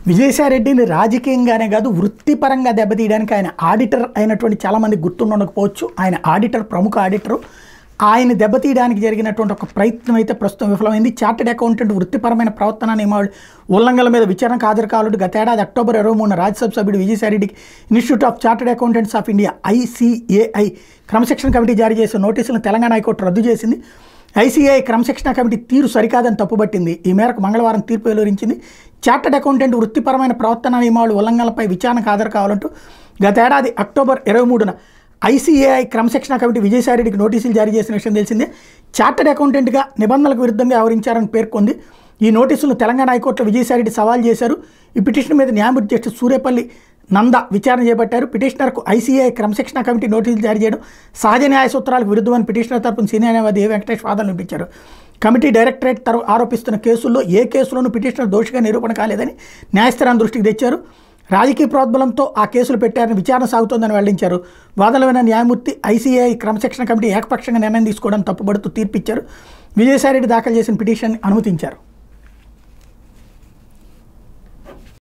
విజయసాయిరెడ్డిని రాజకీయంగానే కాదు వృత్తిపరంగా దెబ్బతీయడానికి ఆయన ఆడిటర్ అయినటువంటి చాలామంది గుర్తుండకపోవచ్చు. ఆయన ఆడిటర్, ప్రముఖ ఆడిటరు. ఆయన దెబ్బతీయడానికి జరిగినటువంటి ఒక ప్రయత్నం అయితే ప్రస్తుతం విఫలమైంది. చార్టెడ్ అకౌంటెంట్ వృత్తిపరమైన ప్రవర్తన నియమావళి ఉల్లంఘనల మీద విచారణకు హాజరు కావాలంటూ గత ఏడాది అక్టోబర్ 23న రాజ్యసభ సభ్యుడు విజయసాయిరెడ్డికి institute of chartered accountants of India ICAI క్రమశిక్షణ కమిటీ జారీ చేసిన నోటీసులను తెలంగాణ హైకోర్టు రద్దు చేసింది. ICAI క్రమశిక్షణ కమిటీ తీరు సరికాదని తప్పుబట్టింది. ఈ మేరకు మంగళవారం తీర్పు వెలువరించింది. చార్టెడ్ అకౌంటెంట్ వృత్తిపరమైన ప్రవర్తన నియమావళి ఉల్లంఘనలపై విచారణకు హాజరు కావాలంటూ గత ఏడాది అక్టోబర్ 23న ICAI క్రమశిక్షణ కమిటీ విజయసాయిరెడ్డికి నోటీసులు జారీ చేసిన విషయం తెలిసిందే. చార్టెడ్ అకౌంటెంట్గా నిబంధనలకు విరుద్ధంగా వ్యవహరించారని పేర్కొంది. ఈ నోటీసులను తెలంగాణ హైకోర్టులో విజయసాయిరెడ్డి సవాల్ చేశారు. ఈ పిటిషన్ మీద న్యాయమూర్తి జస్టిస్ సూర్యపల్లి నంద విచారణ చేపట్టారు. పిటిషనర్కు ICAI క్రమశిక్షణ కమిటీ నోటీసులు జారీ చేయడం సహజ న్యాయ సూత్రాలకు విరుద్ధమని పిటిషనర్ తరపున సీనియర్ న్యాయవాది వెంకటేష్ వాదనలు వినిపించారు. కమిటీ డైరెక్టరేట్ ఆరోపిస్తున్న కేసుల్లో ఏ కేసులోనూ పిటిషనర్ దోషిగా నిరూపణ కాలేదని న్యాయస్థానం దృష్టికి తెచ్చారు. రాజకీయ ప్రోద్బలంతో ఆ కేసులు పెట్టారని విచారణ సాగుతోందని వెల్లడించారు. వాదనలైన న్యాయమూర్తి ICAI క్రమశిక్షణ కమిటీ ఏకపక్షంగా నిర్ణయం తీసుకోవడం తప్పుబడుతూ తీర్పిచ్చారు. విజయసాయిరెడ్డి దాఖలు చేసిన పిటిషన్ అనుమతించారు.